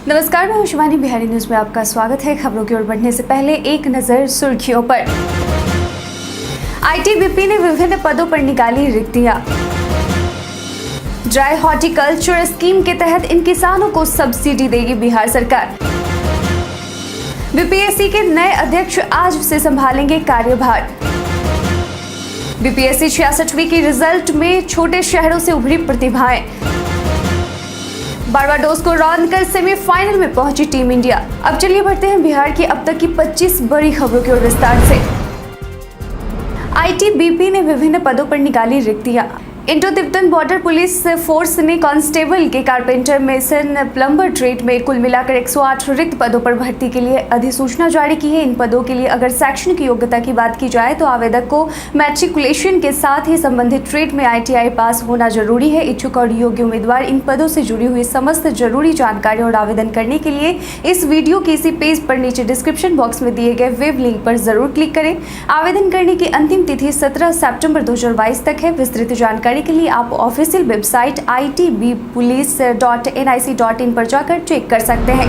नमस्कार, मैं हूं शिवानी। बिहारी न्यूज में आपका स्वागत है। खबरों की ओर बढ़ने से पहले एक नजर सुर्खियों पर। आईटीबीपी ने विभिन्न पदों पर निकाली रिक्तियां। ड्राई हॉर्टिकल्चर स्कीम के तहत इन किसानों को सब्सिडी देगी बिहार सरकार। बीपीएससी के नए अध्यक्ष आज से संभालेंगे कार्यभार। बीपीएससी 66वीं की रिजल्ट में छोटे शहरों से उभरी प्रतिभाएं। बारबाडोस को रौंद कर सेमीफाइनल में पहुंची टीम इंडिया। अब चलिए बढ़ते हैं बिहार की अब तक की 25 बड़ी खबरों की ओर विस्तार से। आईटीबीपी ने विभिन्न पदों पर निकाली रिक्तियां। Indo Tibetan border police force ने कांस्टेबल के कारपेंटर, मेसन, प्लम्बर ट्रेड में कुल मिलाकर 108 रिक्त पदों पर भर्ती के लिए अधिसूचना जारी की है। इन पदों के लिए अगर शैक्षणिक योग्यता की बात की जाए तो आवेदक को मैट्रिकुलेशन के साथ ही संबंधित ट्रेड में ITI पास होना जरूरी है। इच्छुक और योग्य उम्मीदवार इन पदों से जुड़ी हुई समस्त जरूरी जानकारी और आवेदन करने के लिए इस वीडियो के इसी पेज पर नीचे डिस्क्रिप्शन बॉक्स में दिए गए वेब लिंक पर जरूर क्लिक करें। आवेदन करने की अंतिम तिथि 17 सितंबर 2022 तक है। विस्तृत जानकारी के लिए आप ऑफिशियल वेबसाइट itbpolice.nic.in पर जाकर चेक कर सकते हैं।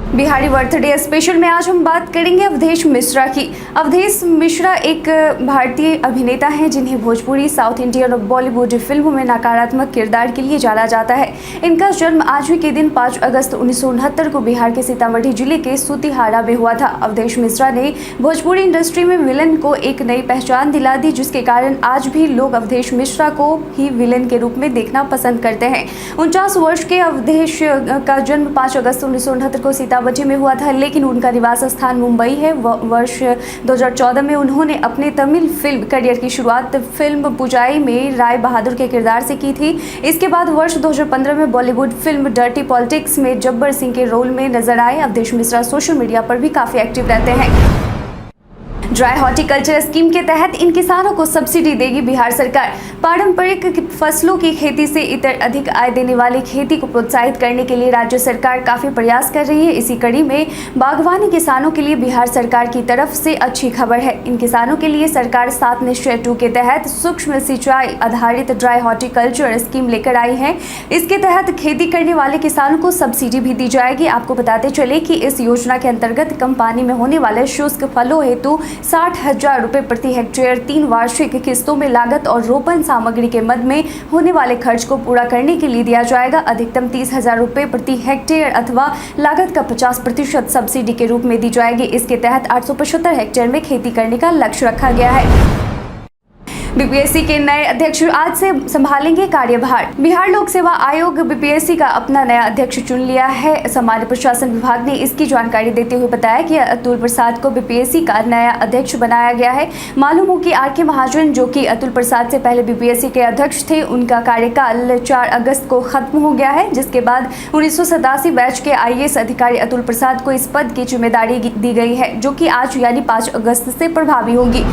बिहारी बर्थडे स्पेशल में आज हम बात करेंगे अवधेश मिश्रा की। अवधेश मिश्रा एक भारतीय अभिनेता हैं जिन्हें भोजपुरी, साउथ इंडियन और बॉलीवुड फिल्मों में नकारात्मक किरदार के लिए जाना जाता है। इनका जन्म आज ही के दिन 5 अगस्त 1969 को बिहार के सीतामढ़ी जिले के सुतिहारा में हुआ था। अवधेश मिश्रा ने भोजपुरी इंडस्ट्री में विलन को एक नई पहचान दिला दी, जिसके कारण आज भी लोग अवधेश मिश्रा को ही विलन के रूप में देखना पसंद करते हैं। 49 वर्ष के अवधेश का जन्म 5 अगस्त 1969 को सीतामढ़ी में हुआ था, लेकिन उनका निवास स्थान मुंबई है। वर्ष 2014 में उन्होंने अपने तमिल फिल्म करियर की शुरुआत फिल्म पुजाई में राय बहादुर के किरदार से की थी। इसके बाद वर्ष 2015 में बॉलीवुड फिल्म डर्टी पॉलिटिक्स में जब्बर सिंह के रोल में नजर आए। अवधेश मिश्रा सोशल मीडिया पर भी काफी एक्टिव रहते हैं। ड्राई हॉर्टिकल्चर स्कीम के तहत इन किसानों को सब्सिडी देगी बिहार सरकार। पारंपरिक फसलों की खेती से इतर अधिक आय देने वाली खेती को प्रोत्साहित करने के लिए राज्य सरकार काफी प्रयास कर रही है। इसी कड़ी में बागवानी किसानों के लिए बिहार सरकार की तरफ से अच्छी खबर है। इन किसानों के लिए सरकार 7 निश्चय 2 के तहत सूक्ष्म सिंचाई आधारित ड्राई हॉर्टिकल्चर स्कीम लेकर आई है। इसके तहत खेती करने वाले किसानों को सब्सिडी भी दी जाएगी। आपको बताते चले कि इस योजना के अंतर्गत कम पानी में होने वाले शुष्क फलों हेतु 60,000 रुपए प्रति हेक्टेयर 3 वार्षिक किस्तों में लागत और रोपण सामग्री के मद में होने वाले खर्च को पूरा करने के लिए दिया जाएगा। अधिकतम 30,000 रुपए प्रति हेक्टेयर अथवा लागत का 50% सब्सिडी के रूप में दी जाएगी। इसके तहत 875 हेक्टेयर में खेती करने का लक्ष्य रखा गया है। बीपीएससी के नए अध्यक्ष आज से संभालेंगे कार्यभार। बिहार लोक सेवा आयोग बीपीएससी का अपना नया अध्यक्ष चुन लिया है। सामान्य प्रशासन विभाग ने इसकी जानकारी देते हुए बताया कि अतुल प्रसाद को बीपीएससी का नया अध्यक्ष बनाया गया है। मालूम हो कि आर.के. महाजन, जो कि अतुल प्रसाद से पहले बीपीएससी के अध्यक्ष थे, उनका कार्यकाल 4 अगस्त को खत्म हो गया है, जिसके बाद 1987 बैच के IAS अधिकारी अतुल प्रसाद को इस पद की जिम्मेदारी दी गई है, जो कि आज यानी 5 अगस्त से प्रभावी होगी।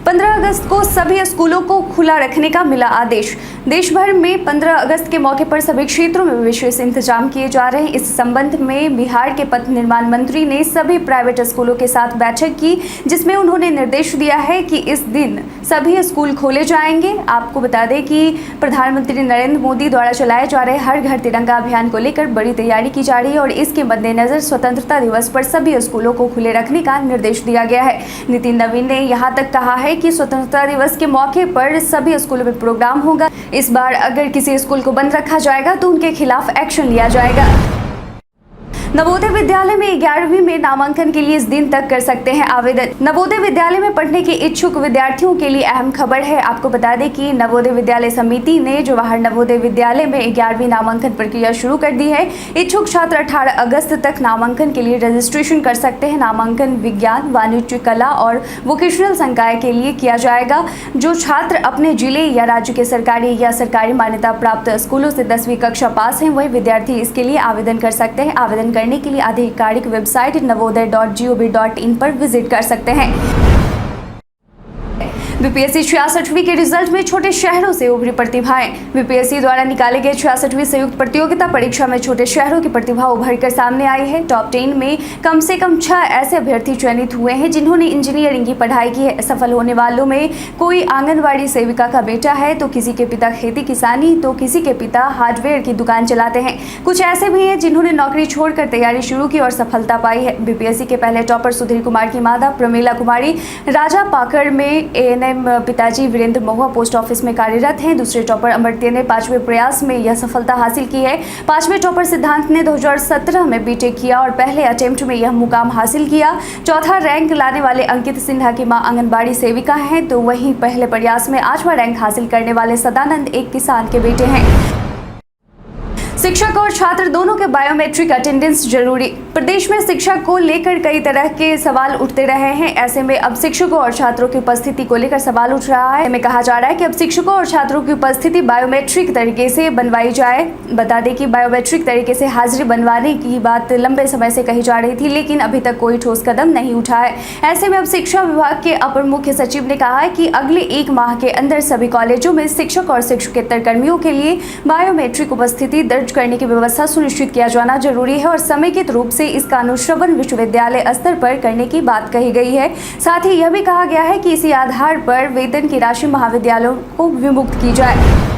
15 अगस्त को सभी स्कूलों को खुला रखने का मिला आदेश। देश भर में 15 अगस्त के मौके पर सभी क्षेत्रों में विशेष इंतजाम किए जा रहे हैं। इस संबंध में बिहार के पथ निर्माण मंत्री ने सभी प्राइवेट स्कूलों के साथ बैठक की, जिसमें उन्होंने निर्देश दिया है कि इस दिन सभी स्कूल खोले जाएंगे। आपको बता दें कि प्रधानमंत्री नरेंद्र मोदी द्वारा चलाए जा रहे हर घर तिरंगा अभियान को लेकर बड़ी तैयारी की जा रही है और इसके मद्देनजर स्वतंत्रता दिवस पर सभी स्कूलों को खुले रखने का निर्देश दिया गया है। नितिन नवीन ने यहाँ तक कहा है कि स्वतंत्रता दिवस के मौके पर सभी स्कूलों में प्रोग्राम होगा। इस बार अगर किसी स्कूल को बंद रखा जाएगा तो उनके खिलाफ एक्शन लिया जाएगा। नवोदय विद्यालय में 11वीं में नामांकन के लिए इस दिन तक कर सकते हैं आवेदन। नवोदय विद्यालय में पढ़ने के इच्छुक विद्यार्थियों के लिए अहम खबर है। आपको बता दें कि नवोदय विद्यालय समिति ने जवाहर नवोदय विद्यालय में 11वीं नामांकन प्रक्रिया शुरू कर दी है। इच्छुक छात्र 18 अगस्त तक नामांकन के लिए रजिस्ट्रेशन कर सकते हैं। नामांकन विज्ञान, वाणिज्य, कला और वोकेशनल संकाय के लिए किया जाएगा। जो छात्र अपने जिले या राज्य के सरकारी या सरकारी मान्यता प्राप्त स्कूलों से 10वीं कक्षा पास हैं, वही विद्यार्थी इसके लिए आवेदन कर सकते हैं। आवेदन करने के लिए आधिकारिक वेबसाइट navodaya.gov.in पर विजिट कर सकते हैं। बीपीएससी 66वीं के रिजल्ट में छोटे शहरों से उभरी प्रतिभाएं। बीपीएससी द्वारा निकाले गए 66वीं संयुक्त प्रतियोगिता परीक्षा में छोटे शहरों की प्रतिभा उभर कर सामने आई है। टॉप 10 में कम से कम 6 ऐसे अभ्यर्थी चयनित हुए हैं जिन्होंने इंजीनियरिंग की पढ़ाई की है। सफल होने वालों में कोई आंगनबाड़ी सेविका का बेटा है, तो किसी के पिता खेती किसानी, तो किसी के पिता हार्डवेयर की दुकान चलाते हैं। कुछ ऐसे भी हैं जिन्होंने नौकरी छोड़कर तैयारी शुरू की और सफलता पाई है। बीपीएससी के पहले टॉपर सुधीर कुमार की माता प्रमीला कुमारी राजा पाकड़ में एएनएम पिताजी वीरेंद्र महुआ पोस्ट ऑफिस में कार्यरत हैं। दूसरे टॉपर अमर्त्य ने 5वें प्रयास में यह सफलता हासिल की है। 5वें टॉपर सिद्धांत ने 2017 में बीटेक किया और पहले अटेम्प्ट में यह मुकाम हासिल किया। चौथा रैंक लाने वाले अंकित सिन्हा की मां आंगनबाड़ी सेविका हैं, तो वहीं पहले प्रयास में 8वां रैंक हासिल करने वाले सदानंद एक किसान के बेटे हैं। शिक्षक और छात्र दोनों के बायोमेट्रिक अटेंडेंस जरूरी। प्रदेश में शिक्षा को लेकर कई तरह के सवाल उठते रहे हैं। ऐसे में अब शिक्षकों और छात्रों की उपस्थिति को लेकर सवाल उठ रहा है। कहा जा रहा है कि अब शिक्षकों और छात्रों की उपस्थिति बायोमेट्रिक तरीके से बनवाई जाए। बता दें कि बायोमेट्रिक तरीके से हाजिरी बनवाने की बात लंबे समय से कही जा रही थी, लेकिन अभी तक कोई ठोस कदम नहीं उठा है। ऐसे में अब शिक्षा विभाग के अपर मुख्य सचिव ने कहा है कि अगले 1 माह के अंदर सभी कॉलेजों में शिक्षक और शिक्षकेतर कर्मियों के लिए बायोमेट्रिक उपस्थिति दर्ज करने की व्यवस्था सुनिश्चित किया जाना जरूरी है और समेकित रूप से इसका अनुश्रवण विश्वविद्यालय स्तर पर करने की बात कही गई है। साथ ही यह भी कहा गया है कि इसी आधार पर वेतन की राशि महाविद्यालयों को विमुक्त की जाए।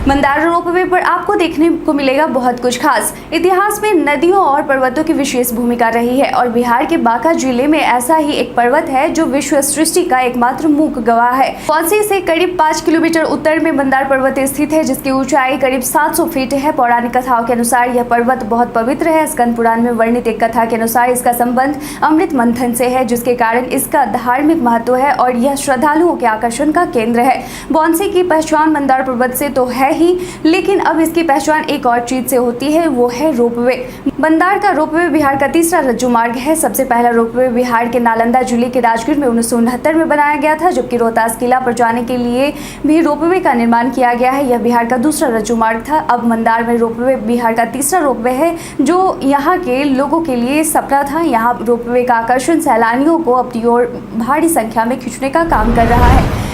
मंदार रोपवे पर आपको देखने को मिलेगा बहुत कुछ खास। इतिहास में नदियों और पर्वतों की विशेष भूमिका रही है और बिहार के बांका जिले में ऐसा ही एक पर्वत है जो विश्व सृष्टि का एकमात्र मूक गवाह है। कौंसी से करीब 5 किलोमीटर उत्तर में मंदार पर्वत स्थित है, जिसकी ऊंचाई करीब 700 फीट है। पौराणिक कथाओं के अनुसार यह पर्वत बहुत पवित्र है। स्कंद पुराण में वर्णित एक कथा के अनुसार इसका संबंध अमृत मंथन से है, जिसके कारण इसका धार्मिक महत्व है और यह श्रद्धालुओं के आकर्षण का केंद्र है। बौंसी की पहचान मंदार पर्वत से तो है ही, लेकिन अब इसकी पहचान एक और चीज से होती है, वो है रोपवे। मंदार का रोपवे बिहार का तीसरा रज्जू मार्ग है। सबसे पहला रोपवे बिहार के नालंदा जिले के राजगीर में 1969 में बनाया गया था, जबकि रोहतास किला पर जाने के लिए भी रोपवे का निर्माण किया गया है। यह बिहार का दूसरा रज्जू मार्ग था। अब मंदार में रोपवे बिहार का तीसरा रोपवे है, जो यहाँ के लोगों के लिए सपना था। यहाँ रोपवे का आकर्षण सैलानियों को अपनी ओर भारी संख्या में खींचने का काम कर रहा है।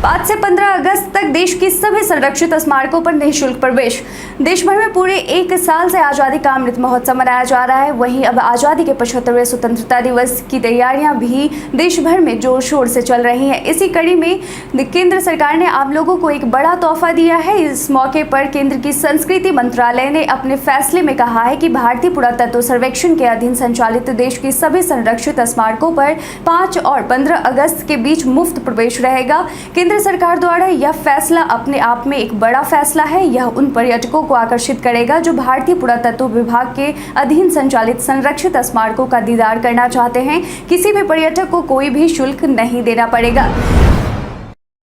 5 से 15 अगस्त तक देश की सभी संरक्षित स्मारकों पर निःशुल्क प्रवेश। देश भर में पूरे 1 साल से आज़ादी का अमृत महोत्सव मनाया जा रहा है। वहीं अब आज़ादी के 75वें स्वतंत्रता दिवस की तैयारियां भी देश भर में जोर शोर से चल रही हैं। इसी कड़ी में केंद्र सरकार ने आम लोगों को एक बड़ा तोहफा दिया है। इस मौके पर केंद्र की संस्कृति मंत्रालय ने अपने फैसले में कहा है कि भारतीय पुरातत्व सर्वेक्षण के अधीन संचालित देश की सभी संरक्षित स्मारकों पर 5 और 15 अगस्त के बीच मुफ्त प्रवेश रहेगा। केंद्र सरकार द्वारा यह फैसला अपने आप में एक बड़ा फैसला है। यह उन पर्यटकों को आकर्षित करेगा जो भारतीय पुरातत्व विभाग के अधीन संचालित संरक्षित स्मारकों का दीदार करना चाहते हैं। किसी भी पर्यटक को कोई भी शुल्क नहीं देना पड़ेगा।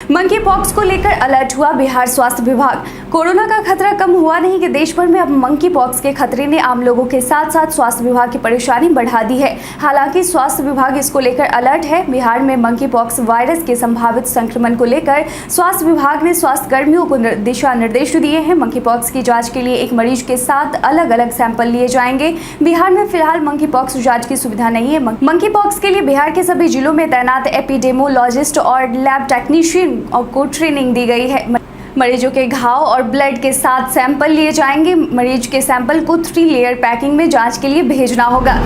मंकी पॉक्स को लेकर अलर्ट हुआ बिहार स्वास्थ्य विभाग। कोरोना का खतरा कम हुआ नहीं कि देश भर में अब मंकी पॉक्स के खतरे ने आम लोगों के साथ साथ स्वास्थ्य विभाग की परेशानी बढ़ा दी है। हालांकि स्वास्थ्य विभाग इसको लेकर अलर्ट है। बिहार में मंकी पॉक्स वायरस के संभावित संक्रमण को लेकर स्वास्थ्य विभाग ने स्वास्थ्य कर्मियों को दिशा निर्देश दिए हैं। मंकी पॉक्स की जाँच के लिए एक मरीज के 7 अलग अलग सैंपल लिए जाएंगे। बिहार में फिलहाल मंकी पॉक्स जाँच की सुविधा नहीं है। मंकी पॉक्स के लिए बिहार के सभी जिलों में तैनात एपिडेमोलॉजिस्ट और लैब टेक्नीशियन को ट्रेनिंग दी गई है। मरीजों के घाव और ब्लड के 7 सैंपल लिए जाएंगे। मरीज के सैंपल को 3 लेयर पैकिंग में जांच के लिए भेजना होगा।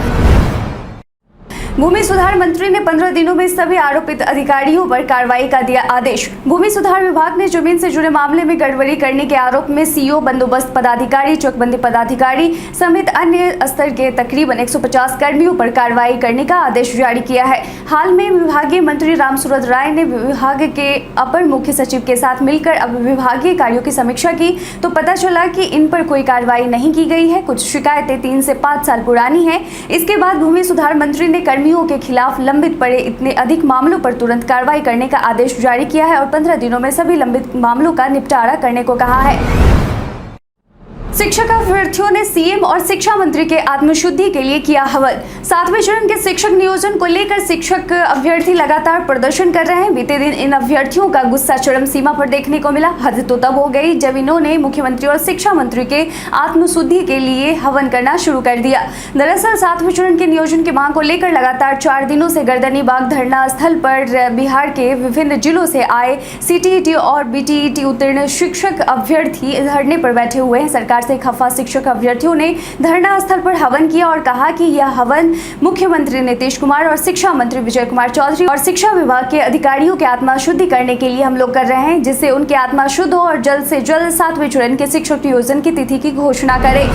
भूमि सुधार मंत्री ने 15 दिनों में सभी आरोपित अधिकारियों पर कार्रवाई का दिया आदेश। भूमि सुधार विभाग ने जमीन से जुड़े मामले में गड़बड़ी करने के आरोप में सीओ, बंदोबस्त पदाधिकारी, चौकबंदी पदाधिकारी समेत अन्य स्तर के तकरीबन 150 कर्मियों पर कार्रवाई करने का आदेश जारी किया है। हाल में विभागीय मंत्री रामसूरत राय ने विभाग के अपर मुख्य सचिव के साथ मिलकर अब विभागीय कार्यों की समीक्षा की, तो पता चला कि इन पर कोई कार्रवाई नहीं की गई है। कुछ शिकायतें 3 से 5 साल पुरानी हैं। इसके बाद भूमि सुधार मंत्री ने कर्मियों के खिलाफ लंबित पड़े इतने अधिक मामलों पर तुरंत कार्रवाई करने का आदेश जारी किया है और 15 दिनों में सभी लंबित मामलों का निपटारा करने को कहा है। शिक्षक अभ्यर्थियों ने सीएम और शिक्षा मंत्री के आत्मशुद्धि के लिए किया हवन। 7वें चरण के शिक्षक नियोजन को लेकर शिक्षक अभ्यर्थी लगातार प्रदर्शन कर रहे हैं। बीते दिन इन अभ्यर्थियों का गुस्सा चरम सीमा पर देखने को मिला। हद तो तब हो गई जब इन्होंने मुख्यमंत्री और शिक्षा मंत्री के आत्मशुद्धि के लिए हवन करना शुरू कर दिया। दरअसल 7वें चरण के नियोजन की मांग को लेकर लगातार 4 दिनों से गर्दनीबाग धरना स्थल पर बिहार के विभिन्न जिलों से आए सीटीईटी और बीटीईटी उत्तीर्ण शिक्षक अभ्यर्थी धरने पर बैठे हुए हैं। सरकार से खफा शिक्षक अभ्यर्थियों ने धरना स्थल पर हवन किया और कहा कि यह हवन मुख्यमंत्री नीतीश कुमार और शिक्षा मंत्री विजय कुमार चौधरी और शिक्षा विभाग के अधिकारियों के आत्मा शुद्धि करने के लिए हम लोग कर रहे हैं, जिससे उनके आत्मा शुद्ध हो और जल्द से जल्द 7वें चरण के शिक्षक नियोजन की तिथि की घोषणा करें।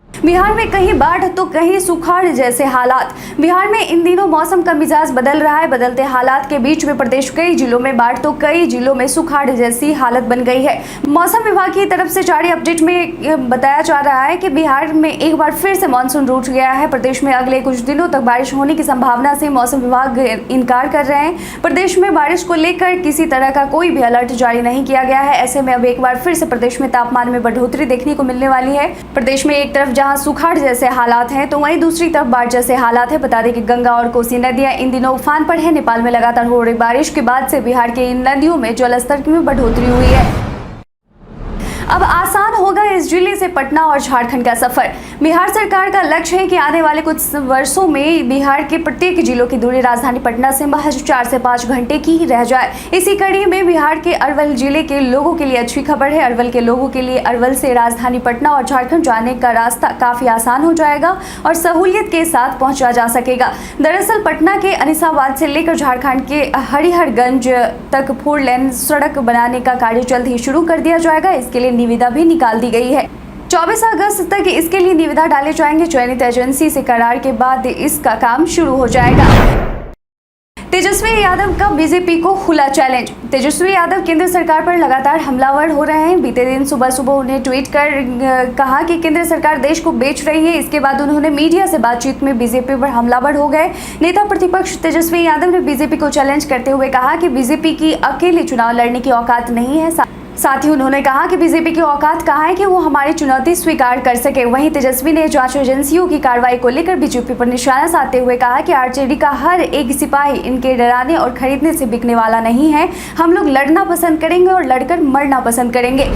बिहार में कहीं बाढ़ तो कहीं सुखाड़ जैसे हालात। बिहार में इन दिनों मौसम का मिजाज बदल रहा है। बदलते हालात के बीच में प्रदेश कई जिलों में बाढ़ तो कई जिलों में सुखाड़ जैसी हालत बन गई है। मौसम विभाग की तरफ से जारी अपडेट में बताया जा रहा है कि बिहार में एक बार फिर से मानसून रूठ गया है। प्रदेश में अगले कुछ दिनों तक बारिश होने की संभावना से मौसम विभाग इनकार कर रहे हैं। प्रदेश में बारिश को लेकर किसी तरह का कोई भी अलर्ट जारी नहीं किया गया है। ऐसे में अब एक बार फिर से प्रदेश में तापमान में बढ़ोतरी देखने को मिलने वाली है। प्रदेश में एक तरफ जहां सुखाड़ जैसे हालात हैं तो वहीं दूसरी तरफ बाढ़ जैसे हालात हैं। बता दें कि गंगा और कोसी नदियां इन दिनों उफान पर है। नेपाल में लगातार हो रही बारिश के बाद से बिहार के इन नदियों में जलस्तर में बढ़ोतरी हुई है। अब आसान होगा इस जिले से पटना और झारखंड का सफर। बिहार सरकार का लक्ष्य है कि आने वाले कुछ वर्षों में बिहार के प्रत्येक जिलों की दूरी राजधानी पटना से महज 4 से 5 घंटे की ही रह जाए। इसी कड़ी में बिहार के अरवल जिले के लोगों के लिए अच्छी खबर है। अरवल के लोगों के लिए अरवल से राजधानी पटना और झारखंड जाने का रास्ता काफी आसान हो जाएगा और सहूलियत के साथ पहुंचा जा सकेगा। दरअसल पटना के अनिसाबाद से लेकर झारखंड के हरिहरगंज तक 4 लेन सड़क बनाने का कार्य जल्द ही शुरू कर दिया जाएगा। इसके लिए निविदा भी निकाल दी गई है। 24 अगस्त तक इसके लिए निविदा डाले जाएंगे। चयनित एजेंसी से करार के बाद इसका काम शुरू हो जाएगा। तेजस्वी यादव का बीजेपी को खुला चैलेंज। तेजस्वी यादव केंद्र सरकार पर लगातार हमलावर हो रहे हैं। बीते दिन सुबह सुबह उन्हें ट्वीट कर कहा कि केंद्र सरकार देश को बेच रही है। इसके बाद उन्होंने मीडिया से बातचीत में बीजेपी पर हमलावर हो गए। नेता प्रतिपक्ष तेजस्वी यादव ने बीजेपी को चैलेंज करते हुए कहा कि बीजेपी की अकेले चुनाव लड़ने की औकात नहीं है। साथ ही उन्होंने कहा कि बीजेपी की औकात कहाँ है कि वो हमारी चुनौती स्वीकार कर सके। वहीं तेजस्वी ने जांच एजेंसियों की कार्रवाई को लेकर बीजेपी पर निशाना साधते हुए कहा कि आरजेडी का हर एक सिपाही इनके डराने और खरीदने से बिकने वाला नहीं है। हम लोग लड़ना पसंद करेंगे और लड़कर मरना पसंद करेंगे।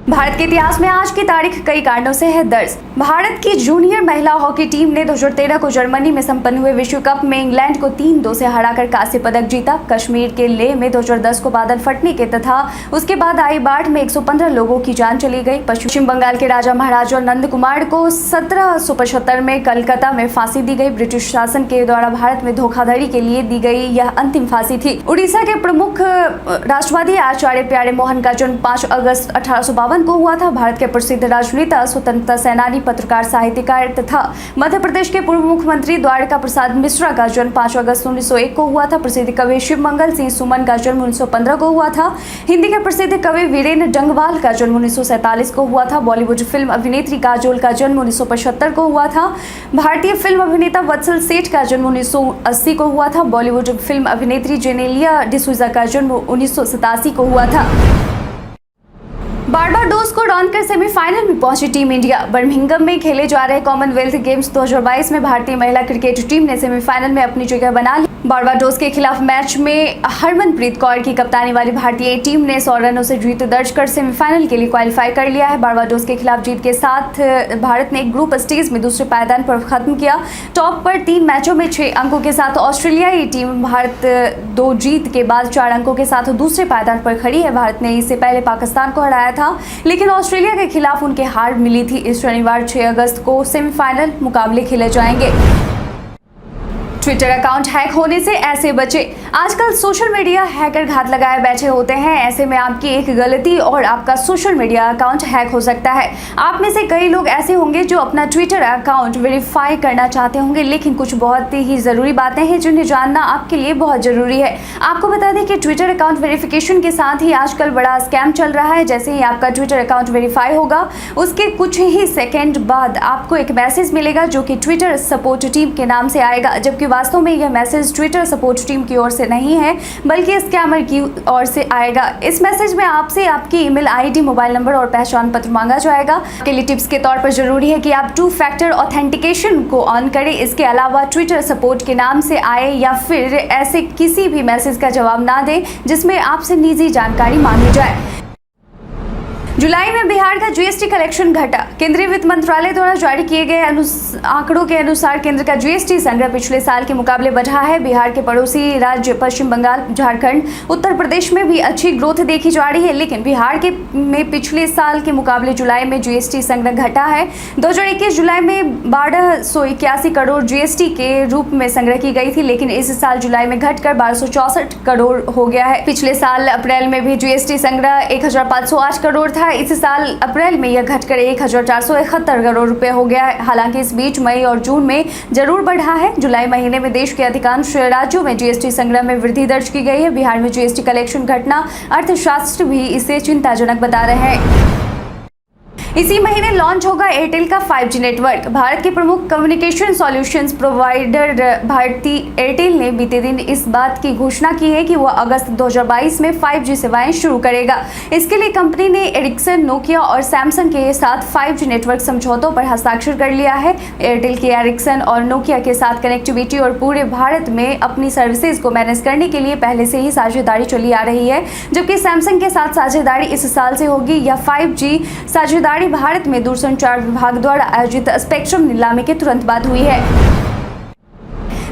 भारत के इतिहास में आज की तारीख कई कारणों से है दर्ज। भारत की जूनियर महिला हॉकी टीम ने 2013 को जर्मनी में संपन्न हुए विश्व कप में इंग्लैंड को 3-2 से हराकर कांस्य पदक जीता। कश्मीर के लेह में 2010 को बादल फटने के तथा उसके बाद आई बाढ़ में 115 लोगों की जान चली गई। पश्चिम बंगाल के राजा महाराजा नंद कुमार को 1775 में कलकत्ता में फांसी दी गई। ब्रिटिश शासन के द्वारा भारत में धोखाधड़ी के लिए दी गई यह अंतिम फांसी थी। उड़ीसा के प्रमुख राष्ट्रवादी आचार्य प्यारे मोहन का जन्म 5 अगस्त 1852 को हुआ था। भारत के प्रसिद्ध राजनेता, स्वतंत्रता सेनानी, पत्रकार, साहित्यकार तथा मध्य प्रदेश के पूर्व मुख्यमंत्री द्वारका प्रसाद मिश्रा का जन्म 5 अगस्त 1901 को हुआ था। प्रसिद्ध कवि शिव मंगल सिंह सुमन का जन्म 1915 को हुआ था। हिंदी के प्रसिद्ध कवि वीरेंद्र डंगवाल का जन्म 1947 को हुआ था। बॉलीवुड फिल्म अभिनेत्री काजोल का जन्म 1975 को हुआ था। भारतीय फिल्म अभिनेता वत्सल सेठ का जन्म 1980 को हुआ था। बॉलीवुड फिल्म अभिनेत्री जेनेलिया डिसूजा का जन्म 1987 को हुआ था। बारबाडोस को रौंद कर सेमीफाइनल में पहुंची टीम इंडिया। बर्मिंघम में खेले जा रहे कॉमनवेल्थ गेम्स 2022 में भारतीय महिला क्रिकेट टीम ने सेमीफाइनल में अपनी जगह बना ली। बारबाडोस के खिलाफ मैच में हरमनप्रीत कौर की कप्तानी वाली भारतीय टीम ने 100 रनों से जीत दर्ज कर सेमीफाइनल के लिए क्वालिफाई कर लिया है। बारबाडोस के खिलाफ जीत के साथ भारत ने ग्रुप स्टेज में दूसरे पायदान पर खत्म किया। टॉप पर 3 मैचों में 6 अंकों के साथ ऑस्ट्रेलियाई टीम भारत 2 जीत के बाद 4 अंकों के साथ दूसरे पायदान पर खड़ी है। भारत ने इससे पहले पाकिस्तान को हराया था, लेकिन ऑस्ट्रेलिया के खिलाफ उनके हार मिली थी। इस शनिवार 6 अगस्त को सेमीफाइनल मुकाबले खेले जाएंगे। ट्विटर अकाउंट हैक होने से ऐसे बचे। आजकल सोशल मीडिया हैकर घात लगाए बैठे होते हैं। ऐसे में आपकी एक गलती और आपका सोशल मीडिया अकाउंट हैक हो सकता है। आप में से कई लोग ऐसे होंगे जो अपना ट्विटर अकाउंट वेरीफाई करना चाहते होंगे, लेकिन कुछ बहुत ही ज़रूरी बातें हैं जिन्हें जानना आपके लिए बहुत ज़रूरी है। आपको बता दें कि ट्विटर अकाउंट वेरिफिकेशन के साथ ही आजकल बड़ा स्कैम चल रहा है। जैसे ही आपका ट्विटर अकाउंट वेरीफाई होगा, उसके कुछ ही सेकेंड बाद आपको एक मैसेज मिलेगा जो कि ट्विटर सपोर्ट टीम के नाम से आएगा, जबकि वास्तव में यह मैसेज ट्विटर सपोर्ट टीम की ओर से नहीं है बल्कि स्कैमर की ओर से आएगा। इस मैसेज में आपसे आपकी ईमेल आईडी, मोबाइल नंबर और पहचान पत्र मांगा जाएगा। आपके लिए टिप्स के तौर पर जरूरी है कि आप 2 फैक्टर ऑथेंटिकेशन को ऑन करें। इसके अलावा ट्विटर सपोर्ट के नाम से आए या फिर ऐसे किसी भी मैसेज का जवाब ना दें जिसमें आपसे निजी जानकारी मांगी जाए। जुलाई में बिहार का जीएसटी कलेक्शन घटा। केंद्रीय वित्त मंत्रालय द्वारा जारी किए गए आंकड़ों के अनुसार केंद्र का जीएसटी संग्रह पिछले साल के मुकाबले बढ़ा है। बिहार के पड़ोसी राज्य पश्चिम बंगाल, झारखंड, उत्तर प्रदेश में भी अच्छी ग्रोथ देखी जा रही है, लेकिन बिहार में पिछले साल के मुकाबले जुलाई में जीएसटी संग्रह घटा है। 2021 जुलाई में 1281 करोड़ जीएसटी के रूप में संग्रह की गई थी, लेकिन इस साल जुलाई में घटकर 1264 करोड़ हो गया है। पिछले साल अप्रैल में भी जीएसटी संग्रह 1508 करोड़ था। इस साल अप्रैल में यह घटकर 1471 करोड़ रुपए हो गया है। हालांकि इस बीच मई और जून में जरूर बढ़ा है। जुलाई महीने में देश के अधिकांश राज्यों में जीएसटी संग्रह में वृद्धि दर्ज की गई है। बिहार में जीएसटी कलेक्शन घटना अर्थशास्त्र भी इसे चिंताजनक बता रहे हैं। इसी महीने लॉन्च होगा एयरटेल का 5G नेटवर्क। भारत के प्रमुख communication solutions provider Bharti Airtel ने बीते दिन इस बात की घोषणा की है कि वह अगस्त 2022 में 5G सेवाएं शुरू करेगा। इसके लिए कंपनी ने एरिक्सन, नोकिया और सैमसंग के साथ 5G नेटवर्क समझौतों पर हस्ताक्षर कर लिया है। एयरटेल की एरिक्सन और नोकिया के साथ कनेक्टिविटी और पूरे भारत में अपनी सर्विसेज को मैनेज करने के लिए पहले से ही साझेदारी चली आ रही है, जबकि सैमसंग के साथ साझेदारी इस साल से होगी। यह 5G साझेदारी भारत में दूरसंचार विभाग द्वारा आयोजित स्पेक्ट्रम नीलामी के तुरंत बाद हुई है।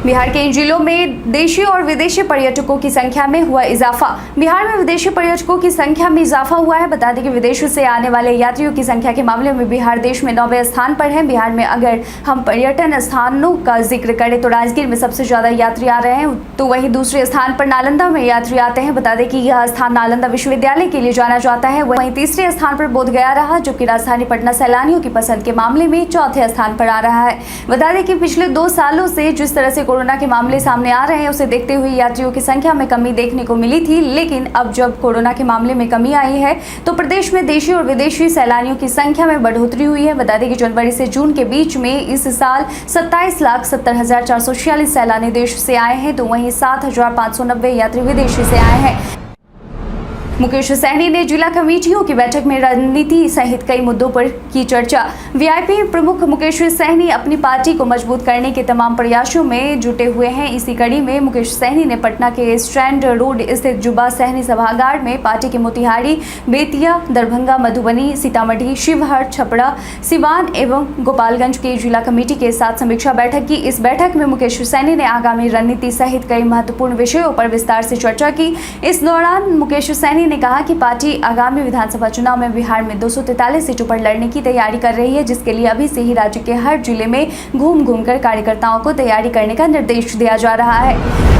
बिहार के इन जिलों में देशी और विदेशी पर्यटकों की संख्या में हुआ इजाफा। बिहार में विदेशी पर्यटकों की संख्या में इजाफा हुआ है। बता दें कि विदेशों से आने वाले यात्रियों की संख्या के मामले में बिहार देश में 9वें स्थान पर है। बिहार में अगर हम पर्यटन स्थानों का जिक्र करें तो राजगीर में सबसे ज्यादा यात्री आ रहे हैं, तो वहीं दूसरे स्थान पर नालंदा में यात्री आते हैं। बता दें कि यह स्थान नालंदा विश्वविद्यालय के लिए जाना जाता है। वहीं तीसरे स्थान पर बोधगया रहा, जबकि राजधानी पटना सैलानियों की पसंद के मामले में चौथे स्थान पर आ रहा है। बता दें कि पिछले 2 सालों से जिस तरह से कोरोना के मामले सामने आ रहे हैं, उसे देखते हुए यात्रियों की संख्या में कमी देखने को मिली थी, लेकिन अब जब कोरोना के मामले में कमी आई है तो प्रदेश में देशी और विदेशी सैलानियों की संख्या में बढ़ोतरी हुई है। बता दें कि जनवरी से जून के बीच में इस साल 27,70,446 सैलानी देश से आए हैं, तो वहीं 7,590 यात्री विदेशी से आए हैं। मुकेश सहनी ने जिला कमेटियों की बैठक में रणनीति सहित कई मुद्दों पर की चर्चा। वीआईपी प्रमुख मुकेश सहनी अपनी पार्टी को मजबूत करने के तमाम प्रयासों में जुटे हुए हैं। इसी कड़ी में मुकेश सहनी ने पटना के स्टैंड रोड स्थित जुबा सहनी सभागार में पार्टी के मोतिहारी, बेतिया, दरभंगा, मधुबनी, सीतामढ़ी, शिवहर, छपरा, सिवान एवं गोपालगंज की जिला कमेटी के साथ समीक्षा बैठक की। इस बैठक में मुकेश सहनी ने आगामी रणनीति सहित कई महत्वपूर्ण विषयों पर विस्तार से चर्चा की। इस दौरान मुकेश सहनी ने कहा कि पार्टी आगामी विधानसभा चुनाव में बिहार में 243 सीटों पर लड़ने की तैयारी कर रही है, जिसके लिए अभी से ही राज्य के हर जिले में घूम कर कार्यकर्ताओं को तैयारी करने का निर्देश दिया जा रहा है।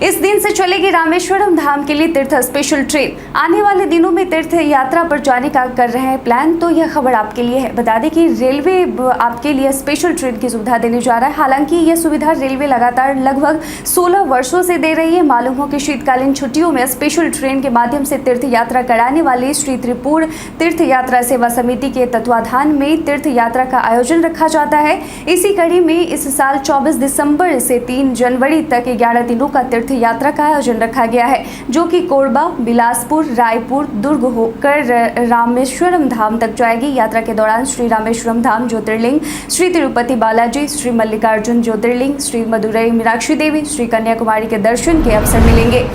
इस दिन से चलेगी रामेश्वरम धाम के लिए तीर्थ स्पेशल ट्रेन। आने वाले दिनों में तीर्थ यात्रा पर जाने का कर रहे हैं प्लान, तो यह खबर आपके लिए है। बता दें कि रेलवे आपके लिए स्पेशल ट्रेन की सुविधा देने जा रहा है। हालांकि यह सुविधा रेलवे लगातार लगभग 16 वर्षों से दे रही है। मालूम हो कि शीतकालीन छुट्टियों में स्पेशल ट्रेन के माध्यम से तीर्थ यात्रा कराने वाली श्री त्रिपुर तीर्थ यात्रा सेवा समिति के तत्वाधान में तीर्थ यात्रा का आयोजन रखा जाता है। इसी कड़ी में इस साल 24 दिसंबर से 3 जनवरी तक 11 दिनों का तीर्थ यात्रा का आयोजन रखा गया है, जो कि कोरबा, बिलासपुर, रायपुर, दुर्ग होकर रामेश्वरम धाम तक जाएगी। यात्रा के दौरान श्री रामेश्वरम धाम ज्योतिर्लिंग, श्री तिरुपति बालाजी, श्री मल्लिकार्जुन ज्योतिर्लिंग, श्री मदुरई मीनाक्षी देवी, श्री कन्याकुमारी के दर्शन के अवसर मिलेंगे।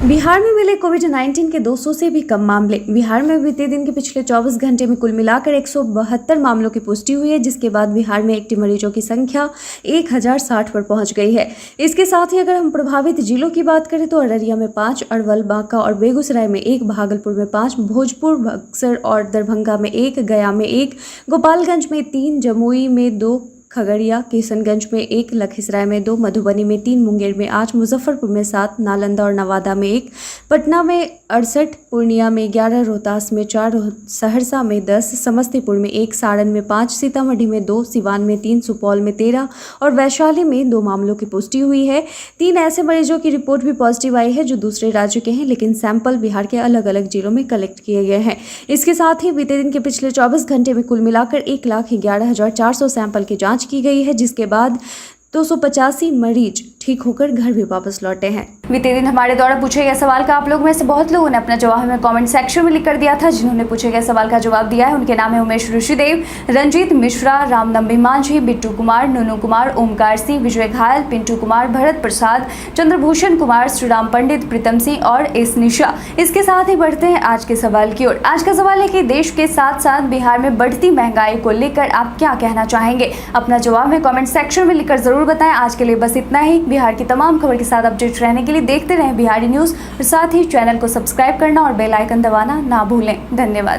बिहार में मिले कोविड-19 के 200 से भी कम मामले। बिहार में बीते दिन के पिछले 24 घंटे में कुल मिलाकर 172 मामलों की पुष्टि हुई है, जिसके बाद बिहार में एक्टिव मरीजों की संख्या 1060 पर पहुंच गई है। इसके साथ ही अगर हम प्रभावित जिलों की बात करें तो अररिया में 5, अरवल, बांका और बेगूसराय में 1, भागलपुर में 5, भोजपुर, बक्सर और दरभंगा में 1, गया में 1, गोपालगंज में 3, जमुई में 2, खगड़िया, किशनगंज में 1, लखीसराय में 2, मधुबनी में 3, मुंगेर में 8, मुजफ्फरपुर में 7, नालंदा और नवादा में 1, पटना में 68, पूर्णिया में 11, रोहतास में 4, सहरसा में 10, समस्तीपुर में 1, सारण में 5, सीतामढ़ी में 2, सिवान में 3, सुपौल में 13 और वैशाली में 2 मामलों की पुष्टि हुई है। 3 ऐसे मरीजों की रिपोर्ट भी पॉजिटिव आई है जो दूसरे राज्य के हैं, लेकिन सैंपल बिहार के अलग अलग जिलों में कलेक्ट किए गए हैं। इसके साथ ही बीते दिन के पिछले 24 घंटे में कुल मिलाकर 1,11,400 सैंपल की जाँच की गई है, जिसके बाद 285 मरीज ठीक होकर घर भी वापस लौटे हैं। बीते दिन हमारे द्वारा पूछे गए सवाल का आप लोग में से बहुत लोगों ने अपना जवाब हमें कमेंट सेक्शन में लिख कर दिया था। जिन्होंने पूछे गए सवाल का जवाब दिया है उनके नाम है उमेश ऋषिदेव, रंजीत मिश्रा, रामनंबी मांझी, बिट्टू कुमार, नूनू कुमार, ओमकार सिंह, विजय घायल, पिंटू कुमार, भरत प्रसाद, चंद्रभूषण कुमार, श्रीराम पंडित, प्रीतम सिंह और एस निशा। इसके साथ ही बढ़ते हैं आज के सवाल की ओर। आज का सवाल है कि देश के साथ साथ बिहार में बढ़ती महंगाई को लेकर आप क्या कहना चाहेंगे? अपना जवाब में कमेंट सेक्शन में लिखकर जरूर बताएं। आज के लिए बस इतना ही। बिहार की तमाम खबर के साथ अपडेट रहने के लिए देखते रहें बिहारी न्यूज़ और साथ ही चैनल को सब्सक्राइब करना और बेल आइकन दबाना ना भूलें। धन्यवाद।